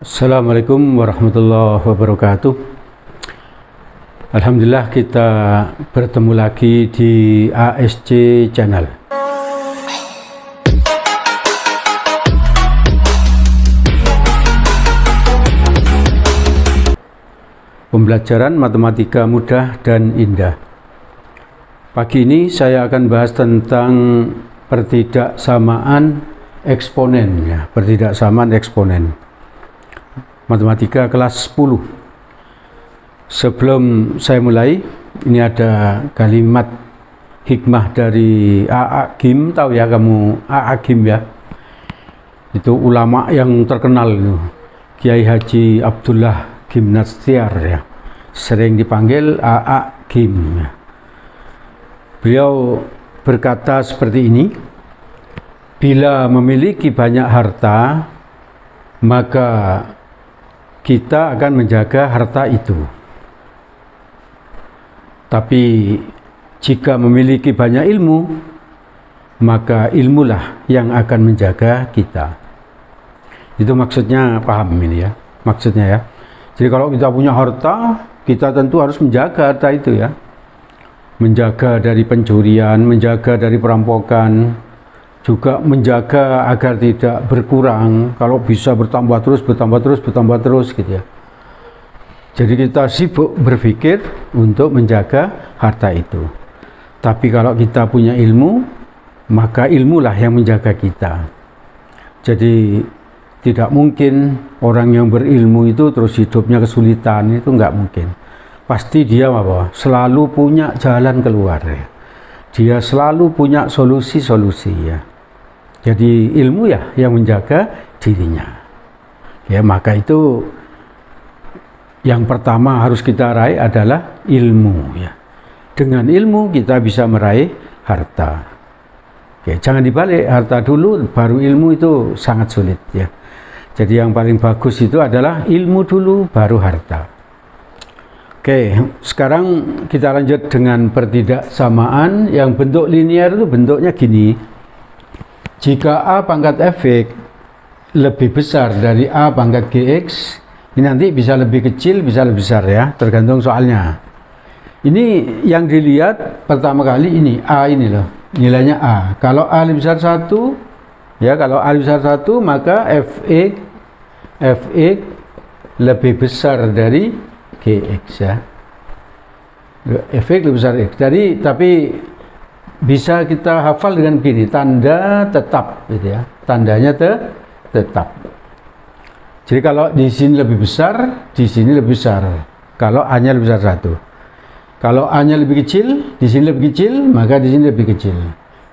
Assalamualaikum warahmatullahi wabarakatuh. Alhamdulillah kita bertemu lagi di ASC Channel. Pembelajaran matematika mudah dan indah. Pagi ini saya akan bahas tentang pertidaksamaan eksponen, ya, pertidaksamaan eksponen. Matematika kelas 10. Sebelum saya mulai, ini ada kalimat hikmah dari A.A. Gim. Tahu ya kamu A.A. Gim ya? Itu ulama yang terkenal itu, Kiai Haji Abdullah Gimnastiar ya. Sering dipanggil A.A. Gim ya. Beliau berkata seperti ini, bila memiliki banyak harta, maka kita akan menjaga harta itu. Tapi jika memiliki banyak ilmu, maka ilmulah yang akan menjaga kita. Itu maksudnya, paham ini ya? Maksudnya ya. Jadi kalau kita punya harta, kita tentu harus menjaga harta itu ya. Menjaga dari pencurian, menjaga dari perampokan, juga menjaga agar tidak berkurang. Kalau bisa bertambah terus gitu ya. Jadi kita sibuk berpikir untuk menjaga harta itu. Tapi kalau kita punya ilmu, maka ilmulah yang menjaga kita. Jadi tidak mungkin orang yang berilmu itu terus hidupnya kesulitan, itu nggak mungkin. Pasti dia selalu punya jalan keluar ya. Dia selalu punya solusi-solusi ya. Jadi ilmu ya yang menjaga dirinya. Ya, maka itu yang pertama harus kita raih adalah ilmu ya. Dengan ilmu kita bisa meraih harta. Oke, jangan dibalik, harta dulu baru ilmu, itu sangat sulit ya. Jadi yang paling bagus itu adalah ilmu dulu baru harta. Oke, sekarang kita lanjut dengan pertidaksamaan yang bentuk linear. Itu bentuknya gini. Jika A pangkat Fx lebih besar dari A pangkat Gx, ini nanti bisa lebih kecil, bisa lebih besar ya, tergantung soalnya. Ini yang dilihat pertama kali ini, A ini loh, nilainya A. Kalau A lebih besar 1, ya kalau A lebih besar 1, maka Fx lebih besar dari Gx ya. Fx lebih besar X. Jadi, tapi bisa kita hafal dengan begini, tanda tetap gitu ya. Tandanya tetap. Jadi kalau di sini lebih besar, di sini lebih besar. Kalau A-nya lebih besar 1. Kalau A-nya lebih kecil, di sini lebih kecil, maka di sini lebih kecil.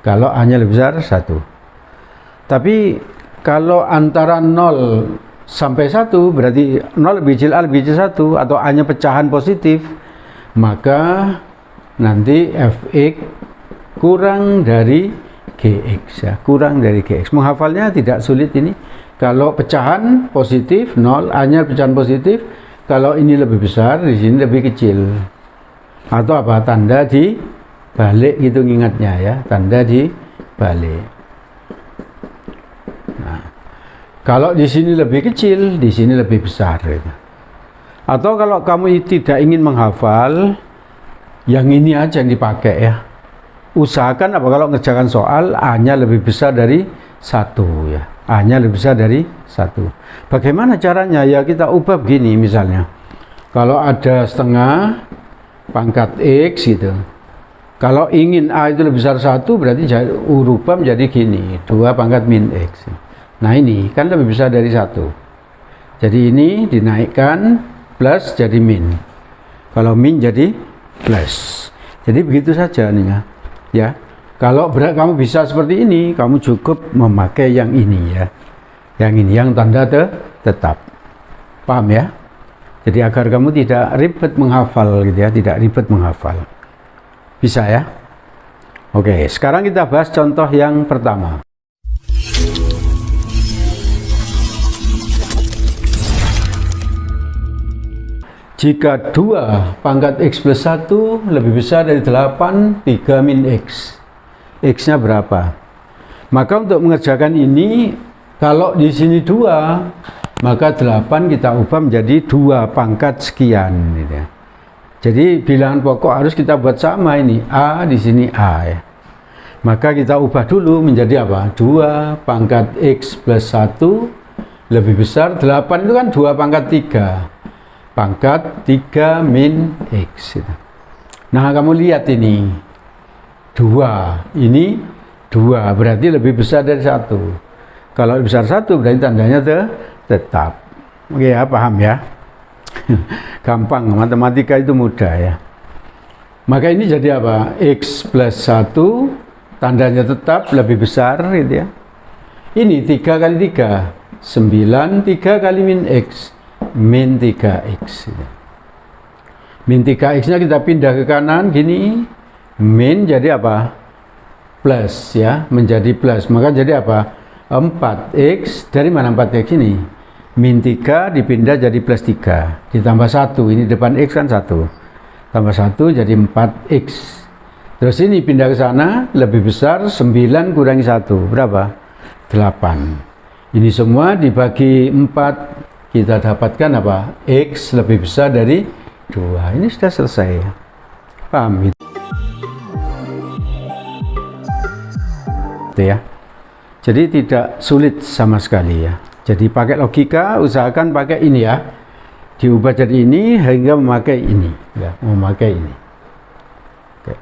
Kalau A-nya lebih besar 1. Tapi kalau antara 0 sampai 1, berarti 0 lebih kecil, A lebih kecil 1, atau A-nya pecahan positif, maka nanti Fx kurang dari Gx ya, kurang dari Gx. Menghafalnya tidak sulit ini. Kalau pecahan positif 0, A-nya pecahan positif, kalau ini lebih besar, di sini lebih kecil. Atau apa? Tanda di balik gitu ingatnya ya, tanda di balik. Nah, kalau di sini lebih kecil, di sini lebih besar gitu. Atau kalau kamu tidak ingin menghafal, yang ini aja yang dipakai ya. Usahakan apa kalau ngerjakan soal A-nya lebih besar dari 1 ya. A-nya lebih besar dari 1. Bagaimana caranya? Ya kita ubah begini misalnya. Kalau ada setengah pangkat X gitu. Kalau ingin A itu lebih besar 1, berarti ubah menjadi gini, 2 pangkat min X. Nah ini kan lebih besar dari 1. Jadi ini dinaikkan plus jadi min. Kalau min jadi plus. Jadi begitu saja nih ya. Ya, kalau kamu bisa seperti ini, kamu cukup memakai yang ini ya, yang ini, yang tanda tetap. Paham ya? Jadi agar kamu tidak ribet menghafal gitu ya, tidak ribet menghafal. Bisa ya? Oke, sekarang kita bahas contoh yang pertama. Jika 2 pangkat X plus 1 lebih besar dari 8, 3 min X. X-nya berapa? Maka untuk mengerjakan ini, kalau di sini 2, maka 8 kita ubah menjadi 2 pangkat sekian gitu ya. Jadi bilangan pokok harus kita buat sama ini, A di sini A ya. Maka kita ubah dulu menjadi apa? 2 pangkat X plus 1 lebih besar 8 itu kan 2 pangkat 3. Pangkat 3 min X gitu. Nah, kamu lihat ini 2, ini 2 berarti lebih besar dari 1. Kalau lebih besar 1 berarti tandanya tetap. Oke ya, paham ya? Gampang, matematika itu mudah ya. Maka ini jadi apa? X plus 1 tandanya tetap lebih besar gitu ya. Ini 3 kali 3 9, 3 kali min X min 3X gitu. Min 3X nya kita pindah ke kanan gini, min jadi apa? Plus ya, menjadi plus, maka jadi apa? 4X, dari mana 4X ini? Min 3 dipindah jadi plus 3 ditambah 1, ini depan X kan 1 tambah 1 jadi 4X. Terus ini pindah ke sana lebih besar, 9 kurangi 1 berapa? 8. Ini semua dibagi 4 kita dapatkan apa? X lebih besar dari 2. Ini sudah selesai ya. Paham gitu ya. Jadi tidak sulit sama sekali ya. Jadi pakai logika, usahakan pakai ini ya. Diubah jadi ini hingga memakai ini ya, memakai ini. Oke.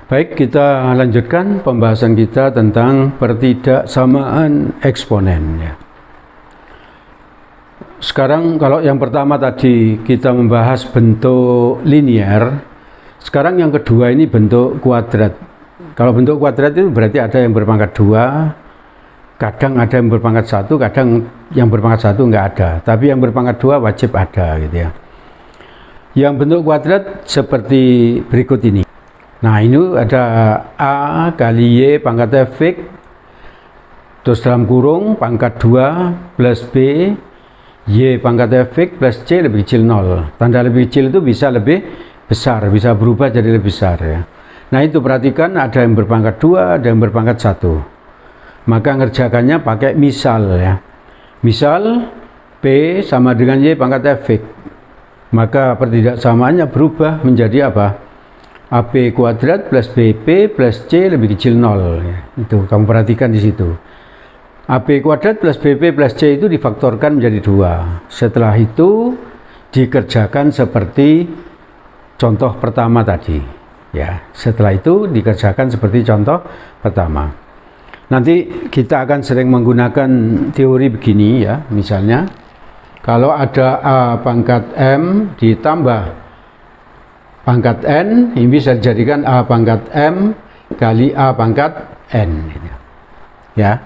Baik, kita lanjutkan pembahasan kita tentang pertidaksamaan eksponen ya. Sekarang kalau yang pertama tadi kita membahas bentuk linear, sekarang yang kedua ini bentuk kuadrat. Kalau bentuk kuadrat itu berarti ada yang berpangkat 2, kadang ada yang berpangkat 1, kadang yang berpangkat 1 enggak ada, tapi yang berpangkat 2 wajib ada gitu ya. Yang bentuk kuadrat seperti berikut ini. Nah, ini ada A kali Y pangkat Fx, terus dalam kurung pangkat 2 plus B Y pangkat Fx plus C lebih kecil 0. Tanda lebih kecil itu bisa lebih besar, bisa berubah jadi lebih besar ya. Nah, itu perhatikan ada yang berpangkat 2, ada yang berpangkat 1. Maka ngerjakannya pakai misal ya. Misal P sama dengan Y pangkat Fx. Maka pertidaksamaannya berubah menjadi apa? AB kuadrat plus BP plus C lebih kecil 0 ya. Itu kamu perhatikan di situ. AB kuadrat plus BP plus C itu difaktorkan menjadi 2. Setelah itu dikerjakan seperti contoh pertama tadi. Ya, setelah itu dikerjakan seperti contoh pertama. Nanti kita akan sering menggunakan teori begini ya. Misalnya kalau ada A pangkat M ditambah pangkat N, ini bisa dijadikan A pangkat M kali A pangkat N ya.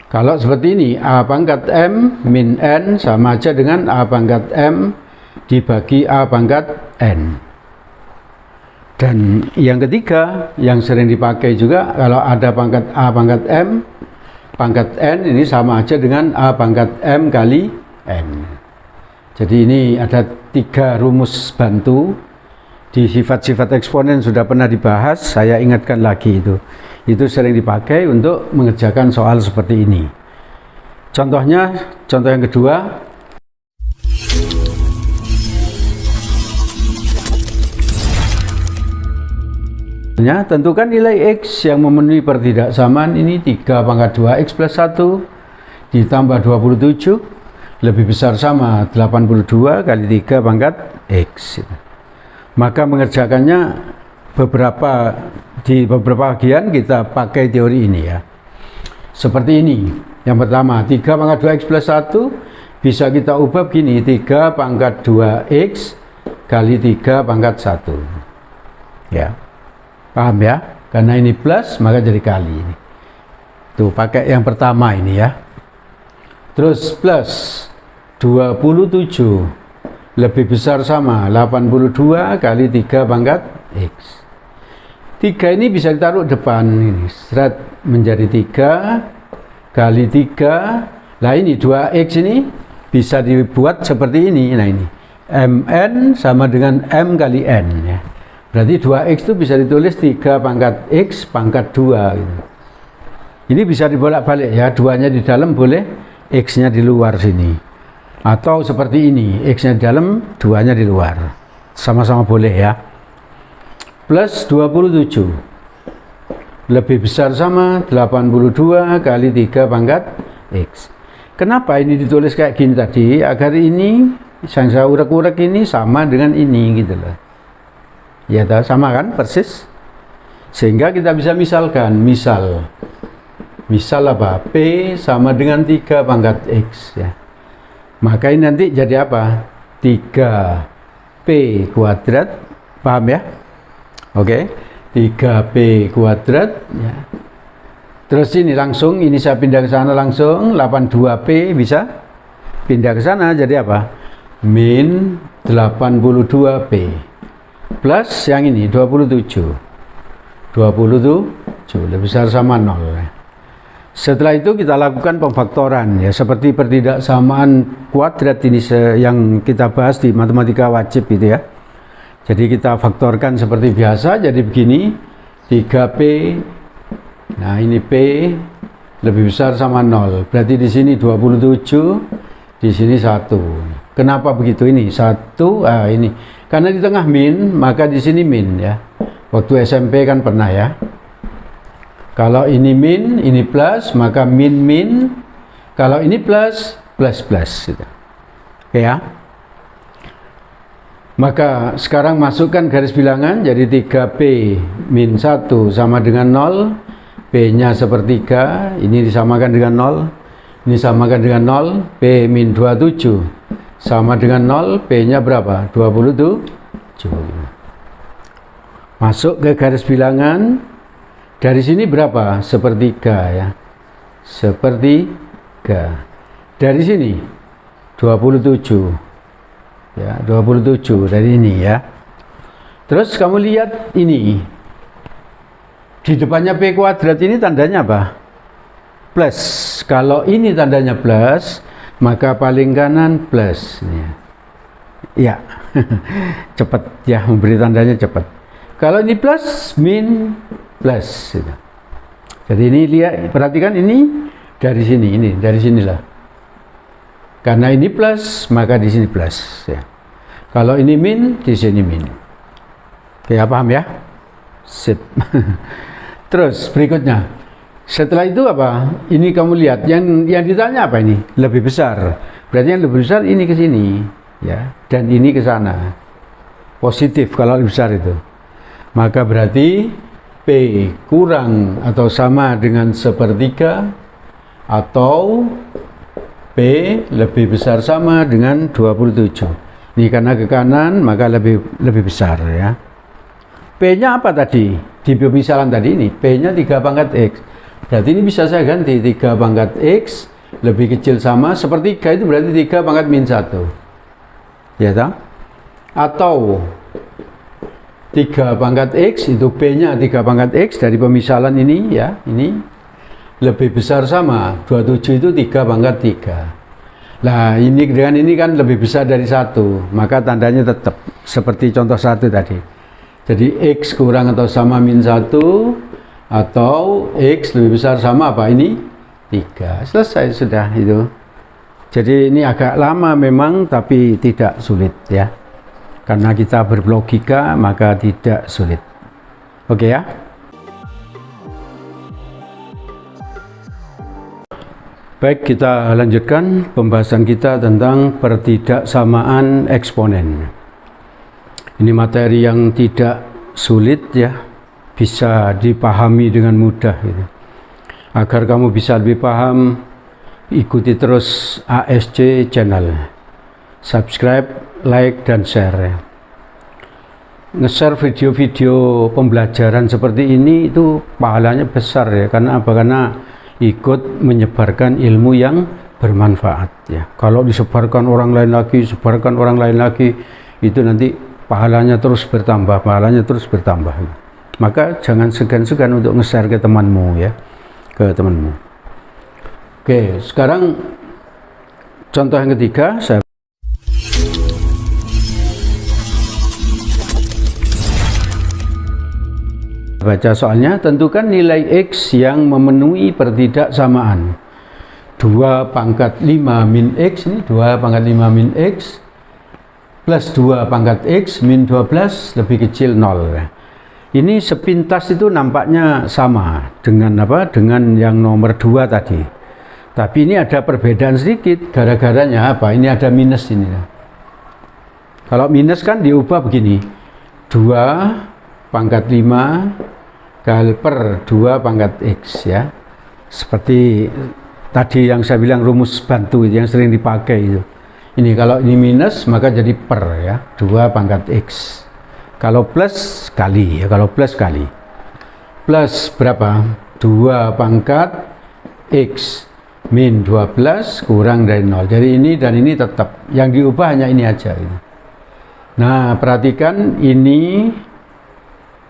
Kalau seperti ini, A pangkat M min N sama aja dengan A pangkat M dibagi A pangkat N. Dan yang ketiga, yang sering dipakai juga, kalau ada pangkat A pangkat M, pangkat N ini sama aja dengan A pangkat M kali N. Jadi ini ada 3 rumus bantu. Di sifat-sifat eksponen sudah pernah dibahas, saya ingatkan lagi itu. Itu sering dipakai untuk mengerjakan soal seperti ini. Contohnya, contoh yang kedua. Tentukan nilai X yang memenuhi pertidaksamaan ini 3 pangkat 2X plus 1 ditambah 27 lebih besar sama 82 kali 3 pangkat X. Maka mengerjakannya di beberapa bagian kita pakai teori ini ya. Seperti ini. Yang pertama, 3 pangkat 2X plus 1 bisa kita ubah begini, 3 pangkat 2X kali 3 pangkat 1. Ya. Paham ya? Karena ini plus maka jadi kali ini. Tuh pakai yang pertama ini ya. Terus plus 27 lebih besar sama 82 kali 3 pangkat X. 3 ini bisa ditaruh depan ini. Seret menjadi 3 kali 3. Nah ini 2X ini bisa dibuat seperti ini. Nah ini Mn sama dengan M kali N ya. Berarti 2X itu bisa ditulis 3 pangkat X pangkat 2 gitu. Ini bisa dibolak-balik ya, 2-nya di dalam boleh, X-nya di luar sini. Atau seperti ini, X-nya di dalam, 2-nya di luar. Sama-sama boleh ya. Plus 27. Lebih besar sama 82 kali 3 pangkat X. Kenapa ini ditulis kayak gini tadi? Agar ini, yang saya urak-urak ini sama dengan ini gitu loh. Ya sama kan, persis. Sehingga kita bisa misalkan, misal apa? P sama dengan 3 pangkat X ya. Maka ini nanti jadi apa? 3P kuadrat, paham ya? Oke, 3P kuadrat ya. Terus ini langsung, ini saya pindah ke sana langsung, 82P bisa pindah ke sana, jadi apa? Min 82P plus yang ini 27 lebih besar sama 0 ya. Setelah itu kita lakukan pemfaktoran ya, seperti pertidaksamaan kuadrat ini yang kita bahas di matematika wajib itu ya. Jadi kita faktorkan seperti biasa, jadi begini, 3P, nah ini P lebih besar sama 0, berarti di sini 27, di sini 1. Kenapa begitu ini? 1, ini, karena di tengah min, maka di sini min ya. Waktu SMP kan pernah ya. Kalau ini min, ini plus, maka min. Kalau ini plus, plus. Gitu. Oke ya. Maka sekarang masukkan garis bilangan, jadi 3P min 1 sama dengan 0. P-nya sepertiga, ini disamakan dengan 0. Ini samakan dengan 0. P min 27 sama dengan 0. P-nya berapa? 27. Masuk ke garis bilangan. Dari sini berapa? Sepertiga ya. Sepertiga. Dari sini 27. Ya, 27 dari ini ya. Terus kamu lihat ini. Di depannya P kuadrat ini tandanya apa? Plus. Kalau ini tandanya plus, maka paling kanan plus. Ya. Cepat ya, memberi tandanya cepat. Kalau ini plus, min, plus. Jadi ini lihat, perhatikan ini dari sini, ini dari sinilah. Karena ini plus, maka di sini plus. Ya. Kalau ini min, di sini min. Oke, paham ya? Sip. Terus berikutnya, setelah itu apa? Ini kamu lihat, yang ditanya apa ini? Lebih besar. Berarti yang lebih besar ini ke sini, ya, dan ini ke sana. Positif kalau lebih besar itu. Maka berarti P kurang atau sama dengan sepertiga atau P lebih besar sama dengan 27. Ini karena ke kanan maka lebih besar ya. P-nya apa tadi? Di pemisalan tadi ini P-nya 3 pangkat X. Berarti ini bisa saya ganti 3 pangkat X lebih kecil sama sepertiga, itu berarti 3 pangkat min 1. Ya toh? Atau 3 pangkat X itu P-nya 3 pangkat X dari pemisalan ini ya, ini lebih besar sama 27 itu 3 pangkat 3. Nah ini dengan ini kan lebih besar dari 1, maka tandanya tetap seperti contoh 1 tadi. Jadi X kurang atau sama min 1 atau X lebih besar sama apa ini? 3. Selesai sudah itu. Jadi ini agak lama memang tapi tidak sulit ya. Karena kita berlogika maka tidak sulit. Oke ya. Baik, kita lanjutkan pembahasan kita tentang pertidaksamaan eksponen. Ini materi yang tidak sulit ya, bisa dipahami dengan mudah gitu. Agar kamu bisa lebih paham, ikuti terus ASC channel. Subscribe, like, dan share ya. Nge-share video-video pembelajaran seperti ini itu pahalanya besar ya. Karena apa? Karena ikut menyebarkan ilmu yang bermanfaat ya. Kalau disebarkan orang lain lagi, sebarkan orang lain lagi, itu nanti pahalanya terus bertambah, Maka jangan segan-segan untuk nge-share ke temanmu ya, ke temanmu. Oke, sekarang contoh yang ketiga, saya baca soalnya. Tentukan nilai X yang memenuhi pertidaksamaan 2 pangkat 5 min X, ini 2 pangkat 5 min X plus 2 pangkat X min 12 lebih kecil 0. Ini sepintas itu nampaknya sama dengan apa? Dengan yang nomor 2 tadi. Tapi ini ada perbedaan sedikit, gara-garanya apa? Ini ada minus ini. Kalau minus kan diubah begini. 2 pangkat 5 kali per 2 pangkat X ya. Seperti tadi yang saya bilang rumus bantu yang sering dipakai itu. Ini kalau ini minus maka jadi per ya, 2 pangkat X. Kalau plus kali ya, kalau plus kali. Plus berapa? 2 pangkat X min 12 kurang dari 0. Jadi ini dan ini tetap. Yang diubah hanya ini aja ini. Nah, perhatikan ini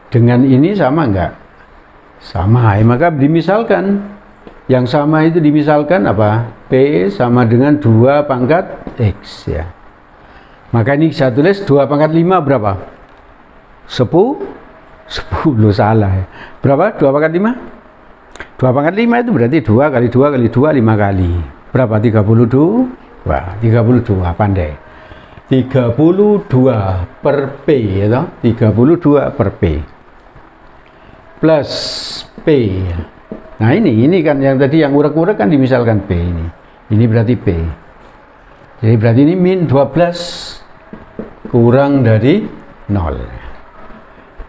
dengan ini sama enggak? Sama, ya, maka dimisalkan. Yang sama itu dimisalkan apa? P sama dengan 2 pangkat X ya. Maka ini saya tulis 2 pangkat 5 berapa? 10 salah ya. Berapa? 2 pangkat 5? 2 pangkat 5 itu berarti 2 kali 2 kali 2 5 kali. Berapa? 32? Wah, 32 pandai. 32 per P ya, 32 per P. Plus P. Nah ini kan yang tadi yang urek-urek kan dimisalkan P ini. Ini berarti P. Jadi berarti ini min 12 kurang dari 0.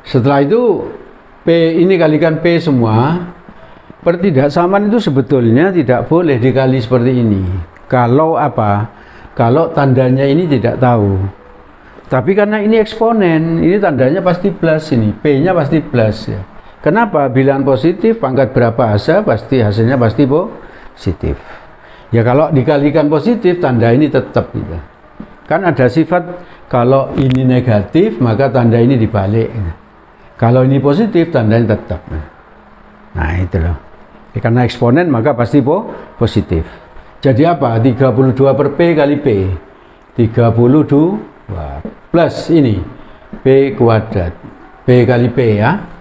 Setelah itu P ini kalikan P semua. Pertidaksamaan itu sebetulnya tidak boleh dikali seperti ini. Kalau apa? Kalau tandanya ini tidak tahu. Tapi karena ini eksponen, ini tandanya pasti plus ini. P-nya pasti plus ya. Kenapa? Bilangan positif, pangkat berapa aja, pasti hasilnya pasti positif. Ya kalau dikalikan positif, tanda ini tetap gitu. Kan ada sifat kalau ini negatif, maka tanda ini dibalik. Kalau ini positif, tanda ini tetap. Nah itu loh. Ya, karena eksponen maka pasti positif. Jadi apa? 32 per P kali P. 32 plus ini P kuadrat. P kali P ya.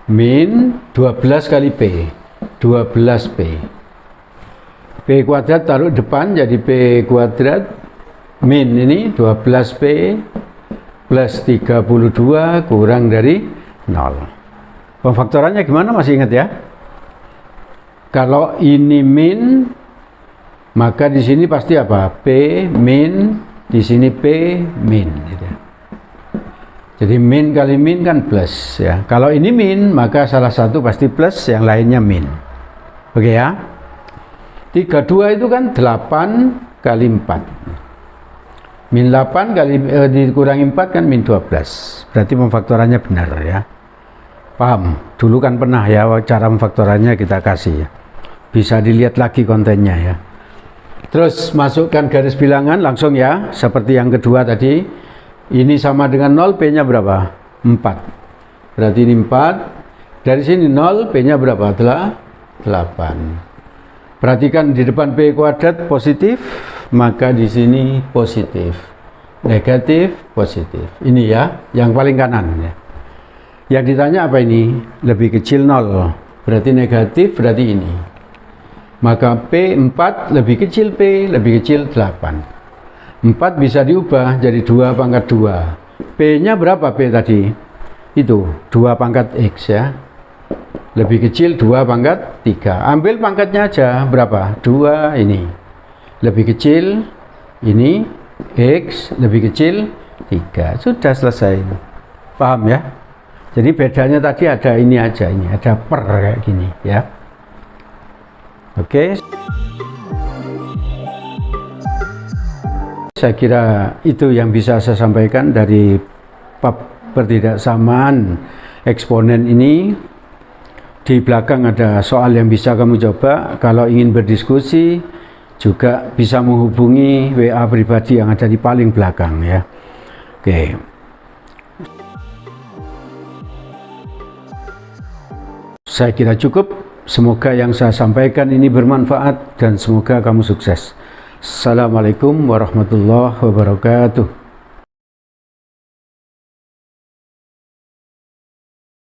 Min 12 kali P, 12P. P kuadrat taruh depan jadi P kuadrat min ini 12P plus 32 kurang dari 0. Pemfaktorannya gimana, masih ingat ya? Kalau ini min, maka di sini pasti apa? P min, di sini P min gitu. Jadi min kali min kan plus ya. Kalau ini min, maka salah satu pasti plus, yang lainnya min. Oke ya. 32 itu kan 8 kali 4. Min 8 kali dikurangi 4 kan min 12. Berarti pemfaktorannya benar ya. Paham? Dulu kan pernah ya cara pemfaktorannya kita kasih ya. Bisa dilihat lagi kontennya ya. Terus masukkan garis bilangan langsung ya, seperti yang kedua tadi. Ini sama dengan 0, P-nya berapa? 4. Berarti ini 4. Dari sini 0, P-nya berapa? 8. Perhatikan di depan P kuadrat positif, maka di sini positif. Negatif, positif. Ini ya, yang paling kanan ya. Yang ditanya apa ini? Lebih kecil 0. Berarti negatif, berarti ini. Maka P 4 lebih kecil P, lebih kecil 8. 4 bisa diubah jadi 2 pangkat 2. P-nya berapa P tadi? Itu 2 pangkat X ya. Lebih kecil 2 pangkat 3. Ambil pangkatnya aja, berapa? 2 ini. Lebih kecil ini X, lebih kecil 3. Sudah selesai. Paham ya? Jadi bedanya tadi ada ini aja, ini ada per kayak gini ya. Oke. Saya kira itu yang bisa saya sampaikan dari bab pertidaksamaan eksponen ini. Di belakang ada soal yang bisa kamu coba. Kalau ingin berdiskusi juga bisa menghubungi WA pribadi yang ada di paling belakang ya. Oke. Saya kira cukup. Semoga yang saya sampaikan ini bermanfaat dan semoga kamu sukses. Assalamualaikum warahmatullahi wabarakatuh.